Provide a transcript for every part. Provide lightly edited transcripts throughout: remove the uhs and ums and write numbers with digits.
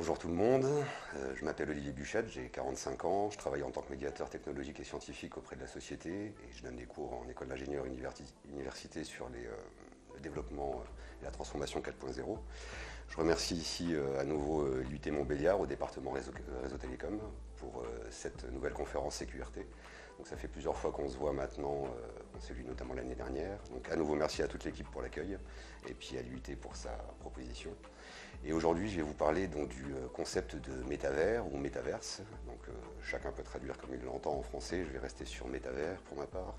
Bonjour tout le monde, je m'appelle Olivier Buchette, j'ai 45 ans, je travaille en tant que médiateur technologique et scientifique auprès de la société et je donne des cours en école d'ingénieur université sur le développement et la transformation 4.0. Je remercie ici à nouveau l'UT Montbéliard au département réseau télécom pour cette nouvelle conférence CQRT. Donc ça fait plusieurs fois qu'on se voit maintenant, on s'est vu notamment l'année dernière. Donc à nouveau merci à toute l'équipe pour l'accueil et puis à l'UT pour sa proposition. Et aujourd'hui, je vais vous parler donc du concept de métavers ou métaverse. Donc chacun peut traduire comme il l'entend en français. Je vais rester sur métavers pour ma part.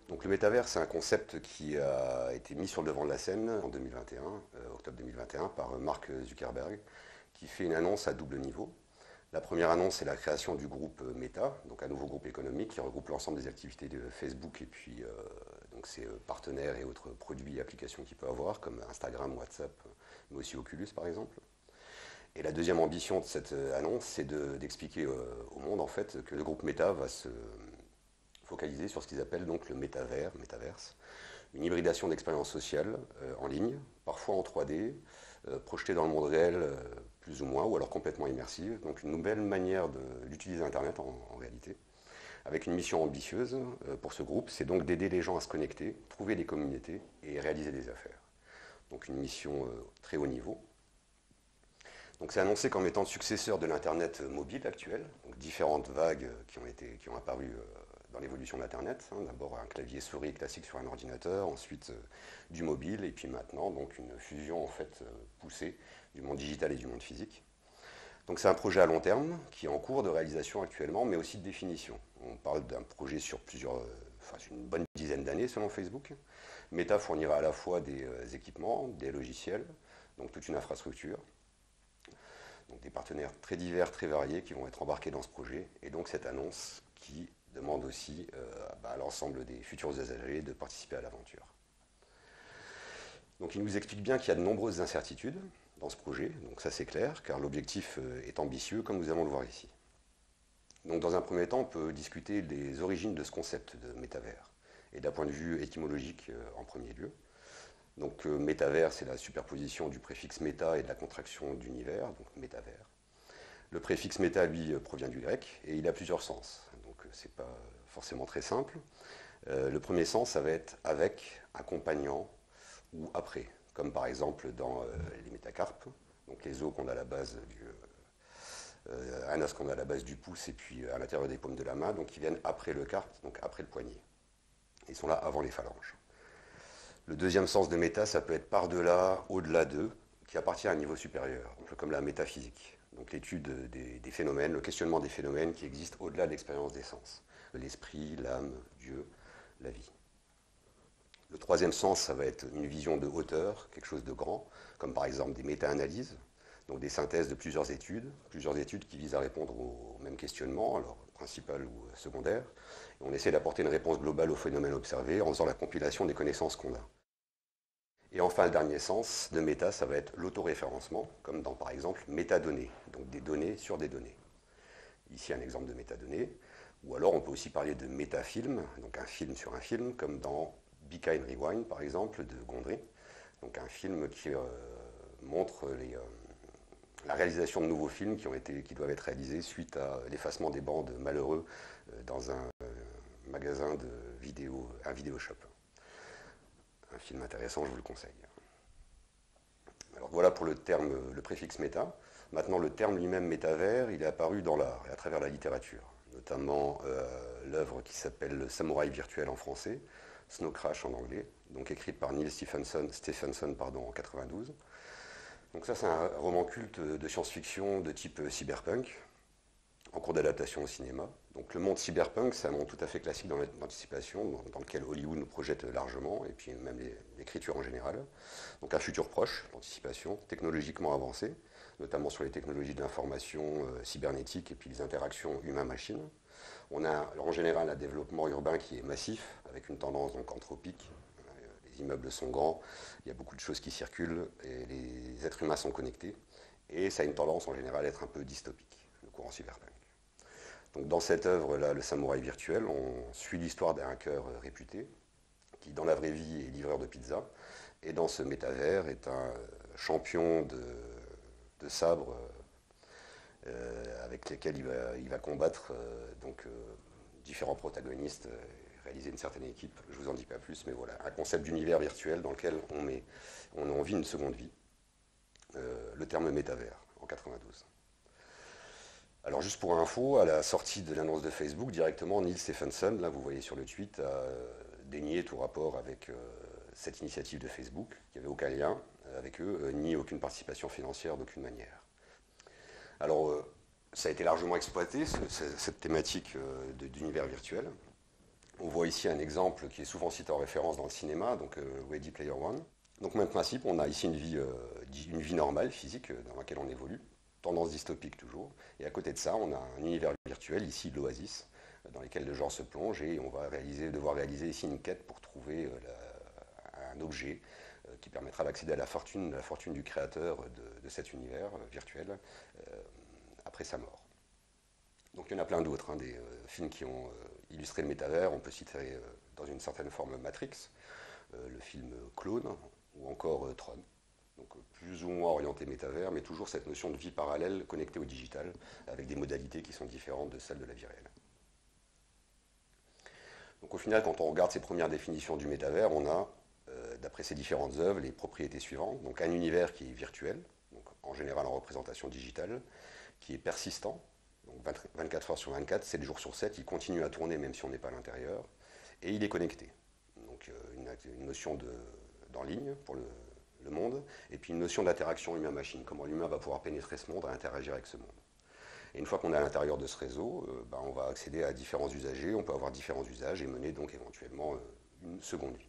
Donc le métavers, c'est un concept qui a été mis sur le devant de la scène en 2021, octobre 2021, par Mark Zuckerberg, qui fait une annonce à double niveau. La première annonce, c'est la création du groupe Meta, donc un nouveau groupe économique qui regroupe l'ensemble des activités de Facebook et puis donc ses partenaires et autres produits et applications qu'il peut avoir, comme Instagram, WhatsApp, mais aussi Oculus par exemple. Et la deuxième ambition de cette annonce, c'est d'expliquer au monde en fait que le groupe Meta va se focaliser sur ce qu'ils appellent donc le métaverse, une hybridation d'expériences sociales en ligne, parfois en 3D, projetée dans le monde réel plus ou moins, ou alors complètement immersive. Donc une nouvelle manière d'utiliser Internet en réalité, avec une mission ambitieuse pour ce groupe, c'est donc d'aider les gens à se connecter, trouver des communautés et réaliser des affaires. Donc une mission très haut niveau. Donc c'est annoncé comme étant le successeur de l'Internet mobile actuel, donc différentes vagues qui ont apparu dans l'évolution de l'Internet. D'abord un clavier souris classique sur un ordinateur, ensuite du mobile, et puis maintenant donc une fusion en fait poussée du monde digital et du monde physique. Donc c'est un projet à long terme qui est en cours de réalisation actuellement, mais aussi de définition. On parle d'un projet sur une bonne dizaine d'années selon Facebook. Meta fournira à la fois des équipements, des logiciels, donc toute une infrastructure, donc des partenaires très divers, très variés qui vont être embarqués dans ce projet, et donc cette annonce qui demande aussi à l'ensemble des futurs usagers de participer à l'aventure. Donc il nous explique bien qu'il y a de nombreuses incertitudes dans ce projet, donc ça c'est clair, car l'objectif est ambitieux, comme nous allons le voir ici. Donc dans un premier temps, on peut discuter des origines de ce concept de métavers, et d'un point de vue étymologique en premier lieu. Donc métavers, c'est la superposition du préfixe méta et de la contraction d'univers, donc métavers. Le préfixe méta, lui, provient du grec, et il a plusieurs sens, donc c'est pas forcément très simple. Le premier sens, ça va être avec, accompagnant ou après, comme par exemple dans les métacarpes, donc les os qu'on a à la base un os qu'on a à la base du pouce et puis à l'intérieur des paumes de la main, donc qui viennent après le carpe, donc après le poignet. Ils sont là avant les phalanges. Le deuxième sens de méta, ça peut être par-delà, au-delà d'eux, qui appartient à un niveau supérieur, un peu comme la métaphysique. Donc l'étude des phénomènes, le questionnement des phénomènes qui existent au-delà de l'expérience des sens. L'esprit, l'âme, Dieu, la vie. Le troisième sens, ça va être une vision de hauteur, quelque chose de grand, comme par exemple des méta-analyses, donc des synthèses de plusieurs études qui visent à répondre aux mêmes questionnements, alors principal ou secondaire. Et on essaie d'apporter une réponse globale aux phénomènes observés en faisant la compilation des connaissances qu'on a. Et enfin, le dernier sens de méta, ça va être l'autoréférencement, comme dans par exemple métadonnées, donc des données sur des données. Ici un exemple de métadonnées. Ou alors on peut aussi parler de métafilm, donc un film sur un film, comme dans Be Kind Rewind par exemple de Gondry, donc un film qui montre la réalisation de nouveaux films qui doivent être réalisés suite à l'effacement des bandes malheureux dans un magasin de vidéo, un vidéoshop. Un film intéressant, je vous le conseille. Alors voilà pour le préfixe méta. Maintenant, le terme lui-même métavers, il est apparu dans l'art et à travers la littérature, notamment l'œuvre qui s'appelle Le Samouraï virtuel en français, Snow Crash en anglais, donc écrite par Neil Stephenson en 92. Donc ça, c'est un roman culte de science-fiction de type cyberpunk, en cours d'adaptation au cinéma. Donc le monde cyberpunk, c'est un monde tout à fait classique dans l'anticipation, dans lequel Hollywood nous projette largement, et puis même l'écriture en général. Donc un futur proche, l'anticipation, technologiquement avancé, notamment sur les technologies de l'information cybernétique et puis les interactions humain-machine. On a en général un développement urbain qui est massif, avec une tendance donc anthropique. Les immeubles sont grands, il y a beaucoup de choses qui circulent, et les êtres humains sont connectés. Et ça a une tendance en général à être un peu dystopique, le courant cyberpunk. Donc dans cette œuvre-là, Le Samouraï virtuel, on suit l'histoire d'un hacker réputé, qui dans la vraie vie est livreur de pizza, et dans ce métavers est un champion de de sabre avec lesquels il va combattre différents protagonistes, réaliser une certaine équipe. Je ne vous en dis pas plus, mais voilà, un concept d'univers virtuel dans lequel on vit une seconde vie. Le terme métavers en 92. Alors juste pour info, à la sortie de l'annonce de Facebook, directement Neil Stephenson, là vous voyez sur le tweet, a dénié tout rapport avec cette initiative de Facebook, qui n'avait aucun lien avec eux, ni aucune participation financière d'aucune manière. Alors ça a été largement exploité, cette thématique d'univers virtuel. On voit ici un exemple qui est souvent cité en référence dans le cinéma, donc Ready Player One. Donc même principe, on a ici une vie normale, physique, dans laquelle on évolue, tendance dystopique toujours, et à côté de ça, on a un univers virtuel, ici l'Oasis, dans lequel le genre se plonge, et on va devoir réaliser ici une quête pour trouver un objet qui permettra d'accéder à la fortune du créateur de cet univers virtuel après sa mort. Donc il y en a plein d'autres, des films qui ont illustré le métavers. On peut citer dans une certaine forme Matrix, le film Clone, ou encore Tron. Donc plus ou moins orienté métavers, mais toujours cette notion de vie parallèle connectée au digital, avec des modalités qui sont différentes de celles de la vie réelle. Donc au final, quand on regarde ces premières définitions du métavers, on a, d'après ces différentes œuvres, les propriétés suivantes. Donc un univers qui est virtuel, donc en général en représentation digitale, qui est persistant, donc 24 heures sur 24, 7 jours sur 7, il continue à tourner même si on n'est pas à l'intérieur, et il est connecté. Donc une notion d'en ligne pour le monde, et puis une notion d'interaction humain-machine, comment l'humain va pouvoir pénétrer ce monde et interagir avec ce monde. Et une fois qu'on est à l'intérieur de ce réseau, on va accéder à différents usagers, on peut avoir différents usages et mener donc éventuellement une seconde vie.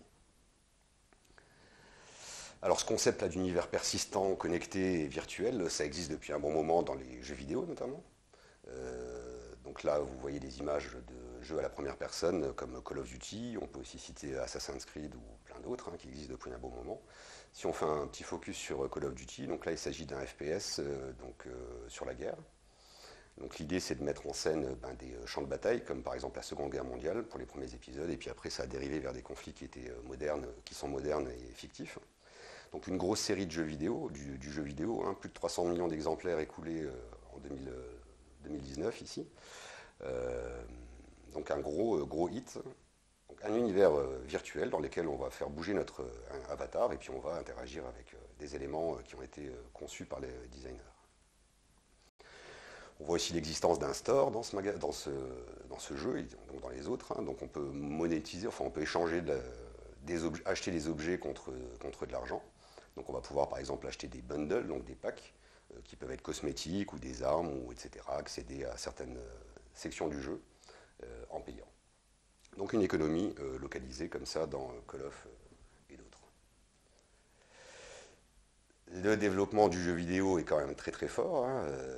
Alors ce concept-là d'univers persistant, connecté et virtuel, ça existe depuis un bon moment dans les jeux vidéo notamment. Donc là, vous voyez des images de jeux à la première personne comme Call of Duty, on peut aussi citer Assassin's Creed ou plein d'autres qui existent depuis un bon moment. Si on fait un petit focus sur Call of Duty, donc là il s'agit d'un FPS sur la guerre. Donc l'idée c'est de mettre en scène des champs de bataille, comme par exemple la Seconde Guerre mondiale pour les premiers épisodes, et puis après ça a dérivé vers des conflits qui étaient modernes, qui sont modernes et fictifs. Donc une grosse série de jeux vidéo, du jeu vidéo, plus de 300 millions d'exemplaires écoulés en 2019 ici. Donc un gros hit. Donc un univers virtuel dans lequel on va faire bouger notre avatar et puis on va interagir avec des éléments qui ont été conçus par les designers. On voit aussi l'existence d'un store dans ce jeu et donc dans les autres. Donc on peut monétiser, enfin on peut échanger acheter des objets contre de l'argent. Donc on va pouvoir par exemple acheter des bundles, donc des packs qui peuvent être cosmétiques ou des armes, etc. Accéder à certaines sections du jeu en payant. Donc une économie localisée comme ça dans Call of et d'autres. Le développement du jeu vidéo est quand même très très fort,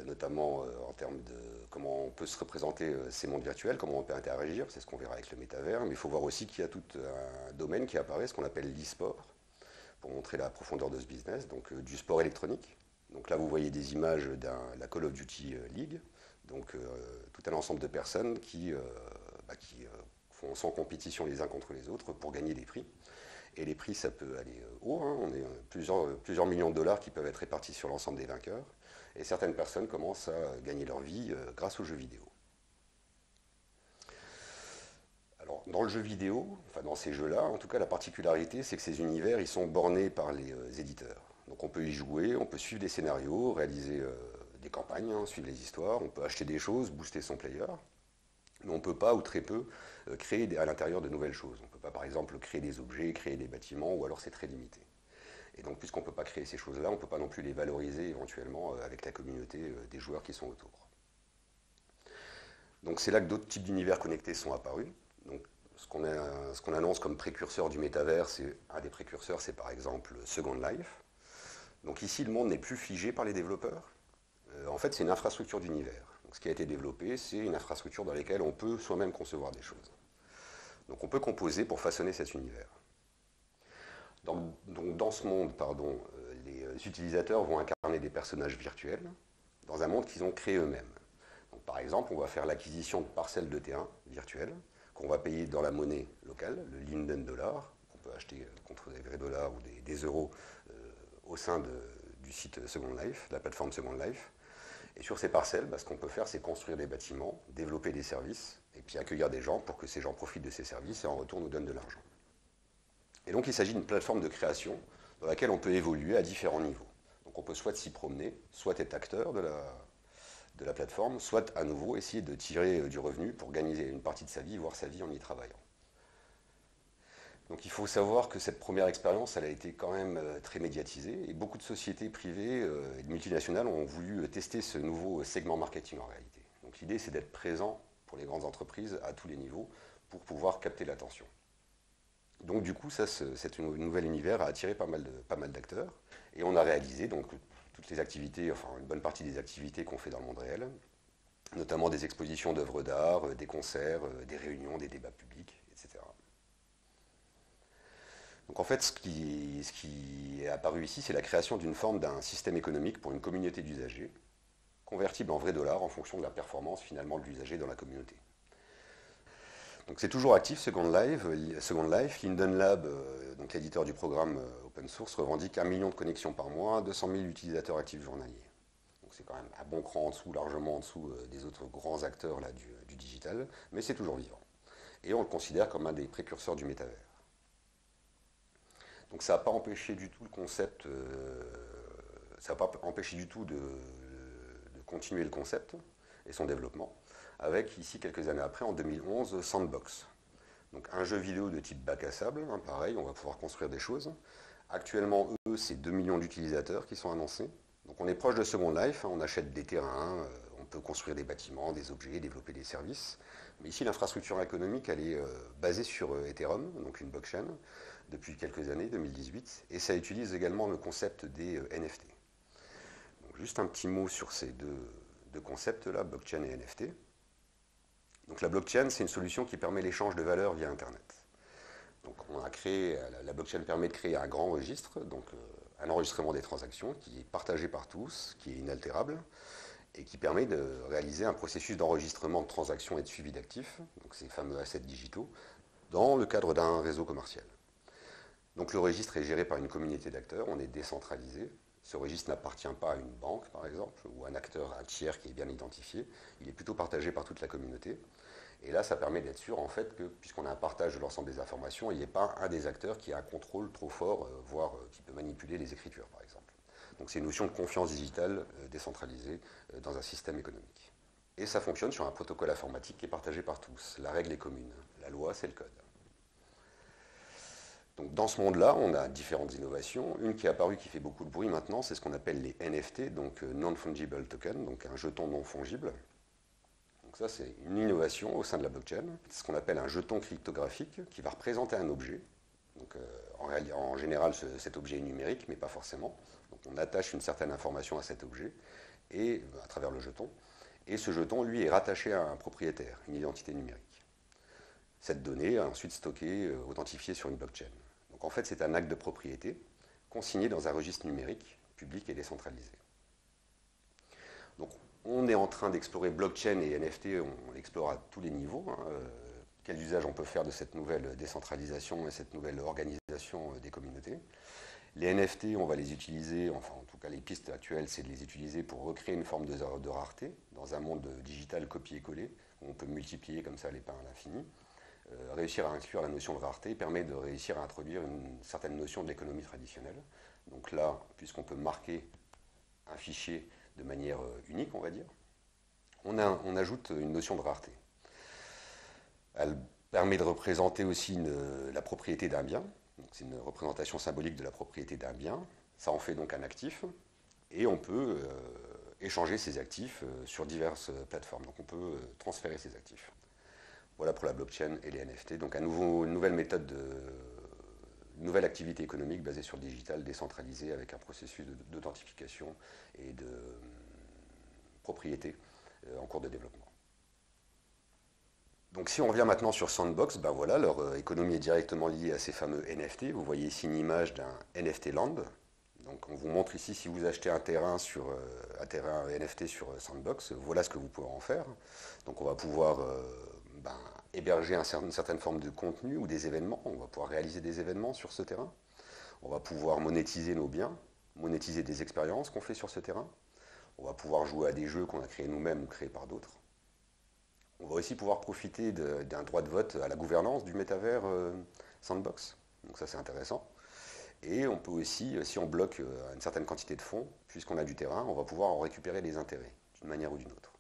notamment en termes de comment on peut se représenter ces mondes virtuels, comment on peut interagir, c'est ce qu'on verra avec le métavers, mais il faut voir aussi qu'il y a tout un domaine qui apparaît, ce qu'on appelle l'e-sport, pour montrer la profondeur de ce business, donc du sport électronique. Donc là vous voyez des images de la Call of Duty League, donc tout un ensemble de personnes qui sont en compétition les uns contre les autres pour gagner des prix. Et les prix, ça peut aller haut, on est plusieurs millions de dollars qui peuvent être répartis sur l'ensemble des vainqueurs. Et certaines personnes commencent à gagner leur vie grâce aux jeux vidéo. Alors, dans le jeu vidéo, enfin dans ces jeux-là, en tout cas, la particularité, c'est que ces univers, ils sont bornés par les éditeurs. Donc on peut y jouer, on peut suivre des scénarios, réaliser des campagnes, suivre les histoires, on peut acheter des choses, booster son player. Mais on ne peut pas, ou très peu, créer à l'intérieur de nouvelles choses. On ne peut pas, par exemple, créer des objets, créer des bâtiments, ou alors c'est très limité. Et donc, puisqu'on ne peut pas créer ces choses-là, on ne peut pas non plus les valoriser éventuellement avec la communauté des joueurs qui sont autour. Donc c'est là que d'autres types d'univers connectés sont apparus. Donc, ce qu'on annonce comme précurseur du métavers, un des précurseurs, c'est par exemple Second Life. Donc ici, le monde n'est plus figé par les développeurs. En fait, c'est une infrastructure d'univers. Ce qui a été développé, c'est une infrastructure dans laquelle on peut soi-même concevoir des choses. Donc on peut composer pour façonner cet univers. Donc dans ce monde, les utilisateurs vont incarner des personnages virtuels dans un monde qu'ils ont créé eux-mêmes. Donc par exemple, on va faire l'acquisition de parcelles de terrain virtuelles qu'on va payer dans la monnaie locale, le Linden Dollar, qu'on peut acheter contre des vrais dollars ou des euros au sein du site Second Life, de la plateforme Second Life. Et sur ces parcelles, ce qu'on peut faire, c'est construire des bâtiments, développer des services, et puis accueillir des gens pour que ces gens profitent de ces services et en retour nous donnent de l'argent. Et donc il s'agit d'une plateforme de création dans laquelle on peut évoluer à différents niveaux. Donc on peut soit s'y promener, soit être acteur de la plateforme, soit à nouveau essayer de tirer du revenu pour gagner une partie de sa vie, voire sa vie en y travaillant. Donc il faut savoir que cette première expérience, elle a été quand même très médiatisée et beaucoup de sociétés privées et de multinationales ont voulu tester ce nouveau segment marketing en réalité. Donc l'idée c'est d'être présent pour les grandes entreprises à tous les niveaux pour pouvoir capter l'attention. Donc du coup, cet nouvel univers a attiré pas mal d'acteurs et on a réalisé donc toutes les activités, enfin une bonne partie des activités qu'on fait dans le monde réel, notamment des expositions d'œuvres d'art, des concerts, des réunions, des débats publics, etc. Donc en fait, ce qui est apparu ici, c'est la création d'une forme d'un système économique pour une communauté d'usagers, convertible en vrai dollar en fonction de la performance finalement de l'usager dans la communauté. Donc c'est toujours actif, Second Life. Linden Lab, donc l'éditeur du programme open source, revendique 1 million de connexions par mois, 200 000 utilisateurs actifs journaliers. Donc c'est quand même un bon cran en dessous, largement en dessous des autres grands acteurs là, du digital, mais c'est toujours vivant. Et on le considère comme un des précurseurs du métavers. Donc ça n'a pas empêché du tout le concept, ça n'a pas empêché du tout de continuer le concept et son développement, avec ici quelques années après, en 2011, Sandbox. Donc un jeu vidéo de type bac à sable, pareil, on va pouvoir construire des choses. Actuellement, eux, c'est 2 millions d'utilisateurs qui sont annoncés. Donc on est proche de Second Life, on achète des terrains, on peut construire des bâtiments, des objets, développer des services. Mais ici, l'infrastructure économique, elle est basée sur Ethereum, donc une blockchain, depuis quelques années, 2018, et ça utilise également le concept des NFT. Donc juste un petit mot sur ces deux concepts-là, blockchain et NFT. Donc la blockchain, c'est une solution qui permet l'échange de valeurs via Internet. Donc la blockchain permet de créer un grand registre, donc un enregistrement des transactions qui est partagé par tous, qui est inaltérable, et qui permet de réaliser un processus d'enregistrement de transactions et de suivi d'actifs, donc ces fameux assets digitaux, dans le cadre d'un réseau commercial. Donc le registre est géré par une communauté d'acteurs, on est décentralisé. Ce registre n'appartient pas à une banque, par exemple, ou à un acteur, un tiers qui est bien identifié. Il est plutôt partagé par toute la communauté. Et là, ça permet d'être sûr, en fait, que puisqu'on a un partage de l'ensemble des informations, il n'y ait pas un des acteurs qui a un contrôle trop fort, voire qui peut manipuler les écritures, par exemple. Donc c'est une notion de confiance digitale décentralisée dans un système économique. Et ça fonctionne sur un protocole informatique qui est partagé par tous. La règle est commune. La loi, c'est le code. Donc dans ce monde-là, on a différentes innovations. Une qui est apparue, qui fait beaucoup de bruit maintenant, c'est ce qu'on appelle les NFT, donc Non-Fungible Token, donc un jeton non fongible. Donc ça, c'est une innovation au sein de la blockchain. C'est ce qu'on appelle un jeton cryptographique qui va représenter un objet. Donc en général, cet objet est numérique, mais pas forcément. Donc on attache une certaine information à cet objet, et à travers le jeton. Et ce jeton, lui, est rattaché à un propriétaire, une identité numérique. Cette donnée est ensuite stockée, authentifiée sur une blockchain. Donc en fait, c'est un acte de propriété consigné dans un registre numérique, public et décentralisé. Donc on est en train d'explorer blockchain et NFT, on l'explore à tous les niveaux. Quel usage on peut faire de cette nouvelle décentralisation et cette nouvelle organisation des communautés. Les NFT, on va les utiliser, enfin en tout cas les pistes actuelles, c'est de les utiliser pour recréer une forme de rareté dans un monde digital copié-collé, où on peut multiplier comme ça les pains à l'infini. Réussir à inclure la notion de rareté permet de réussir à introduire une certaine notion de l'économie traditionnelle. Donc là, puisqu'on peut marquer un fichier de manière unique, on va dire, on ajoute une notion de rareté. Elle permet de représenter aussi la propriété d'un bien. C'est une représentation symbolique de la propriété d'un bien. Ça en fait donc un actif. Et on peut échanger ces actifs sur diverses plateformes. Donc on peut transférer ces actifs. Voilà pour la blockchain et les NFT. Donc une nouvelle méthode, une nouvelle activité économique basée sur le digital, décentralisée, avec un processus d'authentification et de propriété en cours de développement. Donc si on revient maintenant sur Sandbox, ben voilà, leur économie est directement liée à ces fameux NFT. Vous voyez ici une image d'un NFT Land. Donc on vous montre ici, si vous achetez un terrain NFT sur Sandbox, voilà ce que vous pouvez en faire. Donc on va pouvoir héberger une certaine forme de contenu ou des événements. On va pouvoir réaliser des événements sur ce terrain. On va pouvoir monétiser nos biens. monétiser des expériences qu'on fait sur ce terrain. On va pouvoir jouer à des jeux qu'on a créés nous-mêmes ou créés par d'autres. On va aussi pouvoir profiter d'un droit de vote à la gouvernance du métavers Sandbox. Donc ça c'est intéressant. Et on peut aussi, si on bloque une certaine quantité de fonds, puisqu'on a du terrain, on va pouvoir en récupérer les intérêts, d'une manière ou d'une autre.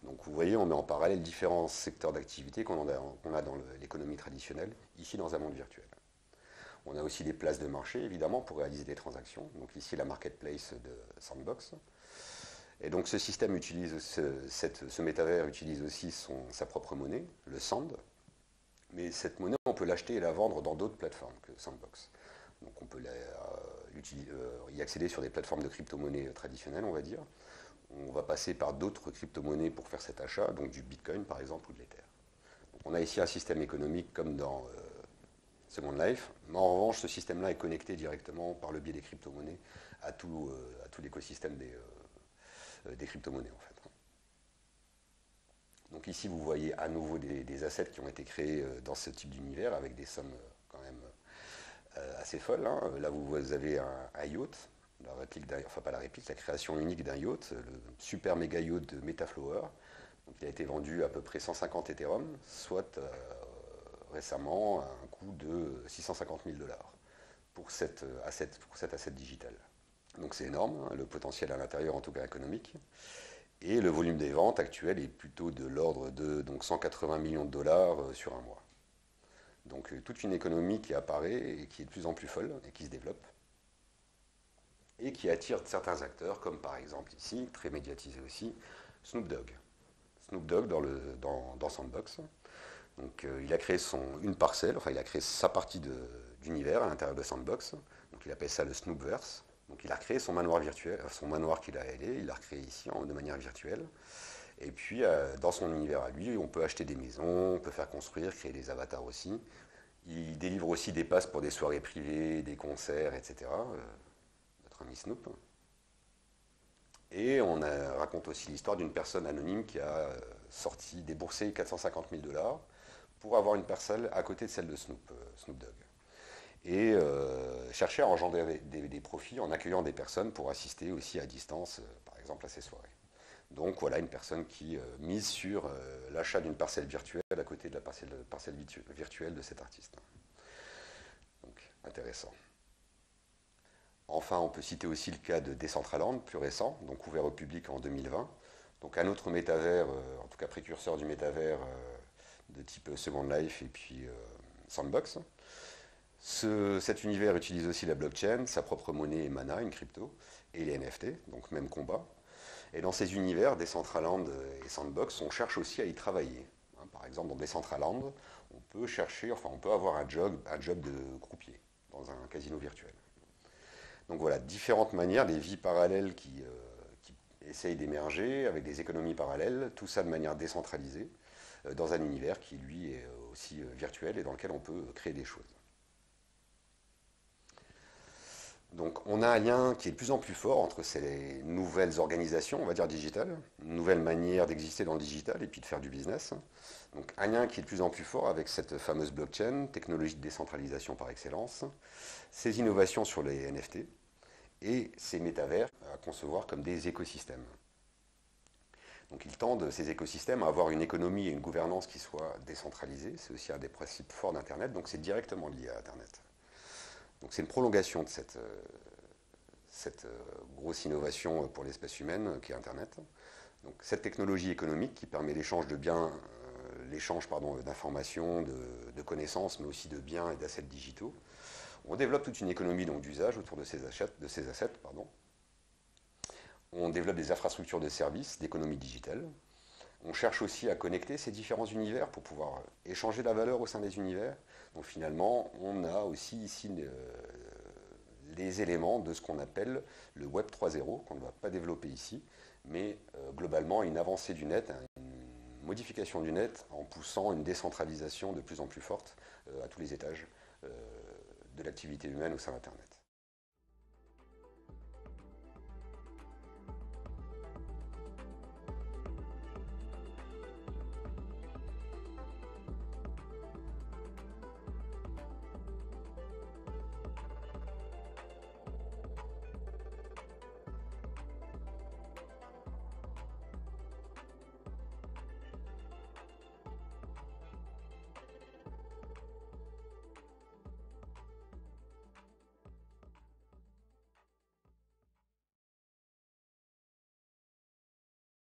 Donc vous voyez, on met en parallèle différents secteurs d'activité qu'on a dans l'économie traditionnelle, ici dans un monde virtuel. On a aussi des places de marché, évidemment, pour réaliser des transactions. Donc ici, la marketplace de Sandbox. Et donc ce système utilise, ce métavers utilise aussi sa propre monnaie, le Sand. Mais cette monnaie, on peut l'acheter et la vendre dans d'autres plateformes que Sandbox. Donc on peut y accéder sur des plateformes de crypto-monnaies traditionnelles, on va dire. On va passer par d'autres crypto-monnaies pour faire cet achat, donc du Bitcoin par exemple ou de l'Ether. Donc on a ici un système économique comme dans Second Life, mais en revanche ce système-là est connecté directement par le biais des crypto-monnaies à tout l'écosystème des crypto-monnaies en fait. Donc ici vous voyez à nouveau des assets qui ont été créés dans ce type d'univers avec des sommes quand même assez folles. Hein. Là vous avez un yacht, la réplique enfin pas la réplique, la création unique d'un yacht, le super méga yacht de Metaflower. Donc il a été vendu à peu près 150 Ethereum, soit récemment à un coût de 650 000 $ pour cet asset digital. Donc c'est énorme, hein, le potentiel à l'intérieur en tout cas économique. Et le volume des ventes actuel est plutôt de l'ordre de 180 millions de dollars sur un mois. Donc toute une économie qui apparaît et qui est de plus en plus folle et qui se développe. Et qui attire certains acteurs, comme par exemple ici, très médiatisé aussi, Snoop Dogg. Snoop Dogg dans Sandbox. Donc il a créé une parcelle, enfin il a créé sa partie d'univers à l'intérieur de Sandbox. Donc il appelle ça le Snoopverse. Donc il a recréé son manoir virtuel, son manoir qu'il a aidé, il l'a recréé ici de manière virtuelle. Et puis dans son univers à lui, on peut acheter des maisons, on peut faire construire, créer des avatars aussi. Il délivre aussi des passes pour des soirées privées, des concerts, etc. Notre ami Snoop. Et on raconte aussi l'histoire d'une personne anonyme qui a déboursé 450 000 $ pour avoir une parcelle à côté de celle de Snoop Dogg. Et chercher à engendrer des profits en accueillant des personnes pour assister aussi à distance, par exemple, à ces soirées. Donc voilà une personne qui mise sur l'achat d'une parcelle virtuelle à côté de la parcelle virtuelle de cet artiste. Donc intéressant. Enfin, on peut citer aussi le cas de Decentraland, plus récent, donc ouvert au public en 2020. Donc un autre métavers, en tout cas précurseur du métavers de type Second Life et puis Sandbox. Cet univers utilise aussi la blockchain, sa propre monnaie Mana, une crypto, et les NFT, donc même combat. Et dans ces univers, Decentraland et Sandbox, on cherche aussi à y travailler. Par exemple, dans Decentraland, on peut avoir un job de croupier dans un casino virtuel. Donc voilà, différentes manières, des vies parallèles qui essayent d'émerger avec des économies parallèles, tout ça de manière décentralisée, dans un univers qui lui est aussi virtuel et dans lequel on peut créer des choses. Donc on a un lien qui est de plus en plus fort entre ces nouvelles organisations, on va dire digitales, une nouvelle manière d'exister dans le digital et puis de faire du business. Donc un lien qui est de plus en plus fort avec cette fameuse blockchain, technologie de décentralisation par excellence, ces innovations sur les NFT et ces métavers à concevoir comme des écosystèmes. Donc ils tendent, ces écosystèmes, à avoir une économie et une gouvernance qui soient décentralisées. C'est aussi un des principes forts d'Internet, donc c'est directement lié à Internet. Donc c'est une prolongation de cette grosse innovation pour l'espèce humaine qu'est Internet. Donc cette technologie économique qui permet l'échange de biens, d'informations, de connaissances, mais aussi de biens et d'assets digitaux. On développe toute une économie d'usage autour de ces assets. On développe des infrastructures de services, d'économie digitale. On cherche aussi à connecter ces différents univers pour pouvoir échanger la valeur au sein des univers. Donc finalement, on a aussi ici les éléments de ce qu'on appelle le Web 3.0, qu'on ne va pas développer ici, mais globalement une avancée du net, une modification du net en poussant une décentralisation de plus en plus forte à tous les étages de l'activité humaine au sein d'Internet.